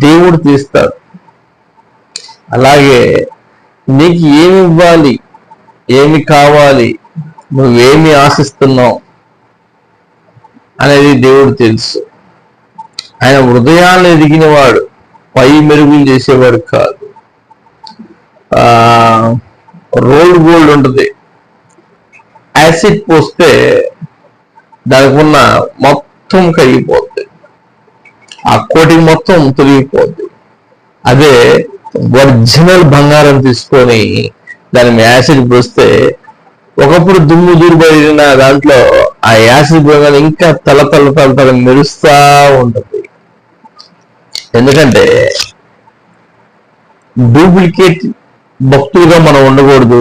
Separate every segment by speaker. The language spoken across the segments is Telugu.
Speaker 1: దేవుడు తీస్తాడు. అలాగే నీకు ఏమి ఇవ్వాలి, ఏమి కావాలి, నువ్వేమి ఆశిస్తున్నావు అనేది దేవుడు తెలుసు. ఆయన హృదయాన్ని ఎదిగినవాడు, పై మెరుగులు చేసేవాడు కాదు. రోల్డ్ గోల్డ్ ఉంటుంది, యాసిడ్ పోస్తే దానికి ఉన్న మొత్తం కరిగిపోద్ది, ఆ కోటింగ్ మొత్తం తొలగిపోద్ది. అదే ఒరిజినల్ బంగారం తీసుకొని దాని యాసిడ్ పోస్తే ఒకప్పుడు దుమ్ము దూరిపడిన దాంట్లో ఆ యాసిడ్ బంగారం ఇంకా తల మెరుస్తా ఉంటుంది. ఎందుకంటే డూప్లికేట్ భక్తులుగా మనం ఉండకూడదు,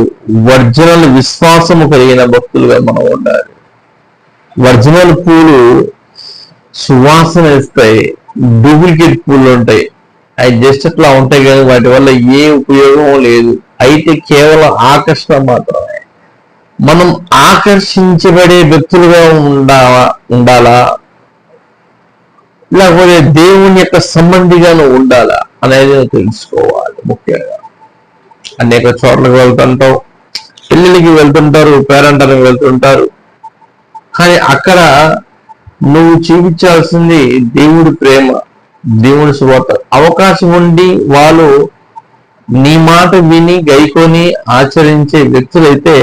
Speaker 1: ఒరిజినల్ విశ్వాసము కలిగిన భక్తులుగా మనం ఉండాలి. ఒరిజినల్ పూలు సువాసన ఇస్తాయి, డూప్లికేట్ పూలు ఉంటాయి, అవి జస్ట్ అట్లా ఉంటాయి కానీ వాటి వల్ల ఏ ఉపయోగం లేదు, అయితే కేవలం ఆకర్షణ మాత్రమే. మనం ఆకర్షించబడే వ్యక్తులుగా ఉండాలా, లేకపోతే దేవుని యొక్క సంబంధిగాను ఉండాలా అనేది తెలుసుకోవాలి. ముఖ్యంగా అనేక చోట్లకు వెళ్తుంటావు, పెళ్ళిళ్ళకి వెళ్తుంటారు, పేరంటానికి వెళ్తుంటారు, కానీ అక్కడ నువ్వు చూపించాల్సింది దేవుడి ప్రేమ, దేవుడి సువార్త. అవకాశం ఉండి వాళ్ళు నీ మాట విని గైకొని ఆచరించే వ్యక్తులైతే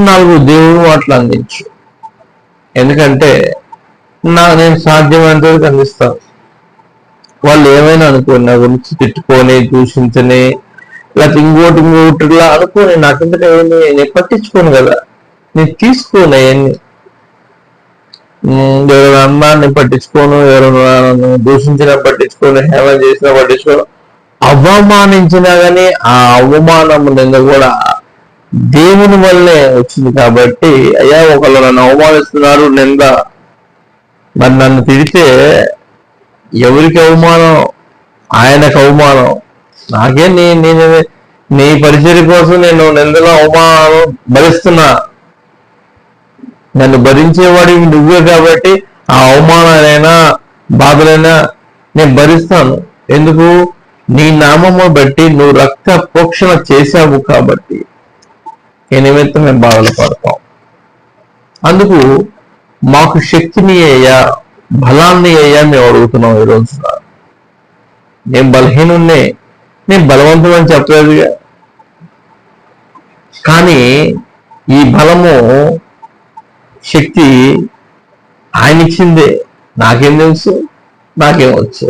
Speaker 1: 4 దేవుడు మాటలు అందించు. ఎందుకంటే నేను సాధ్యమైనంత వరకు అందిస్తాను. వాళ్ళు ఏమైనా అనుకోని నా గురించి తిట్టుకొని దూషించని లేకపోతే ఇంకోటిలా అనుకోని నాకెందుకు నేను పట్టించుకోను కదా, నేను తీసుకోను అవన్నీ. ఎవరైనా అన్నాన్ని పట్టించుకోను, ఎవరైనా దూషించినా పట్టించుకోను, హేళన చేసినా పట్టించుకోను. అవమానించినా కానీ ఆ అవమానం నింద కూడా దేవుని వల్లే వచ్చింది కాబట్టి, అయ్యా ఒకళ్ళు నన్ను అవమానిస్తున్నారు, నింద, మరి నన్ను తిడితే ఎవరికి అవమానం? ఆయనకు అవమానం. నాకే నీ పరిచర్య కోసం నేను నిందలో అవమానం భరిస్తున్నా, నన్ను భరించేవాడివి నువ్వే కాబట్టి ఆ అవమానాలైనా బాధలైనా నేను భరిస్తాను. ఎందుకు? నీ నామము బట్టి నువ్వు రక్త పోక్షణ చేశావు కాబట్టి ఈ నిమిత్తం మేము బాధలు పడతాం. అందుకు మాకు శక్తిని అయ్యా, బలాన్ని అయ్యా మేము అడుగుతున్నాం. ఈ రోజు నేను బలహీనున్నే, నేను బలవంతం అని చెప్పలేదుగా, కానీ ఈ బలము శక్తి ఆయన ఇచ్చిందే. నాకేం తెలుసు? నాకేం వచ్చు?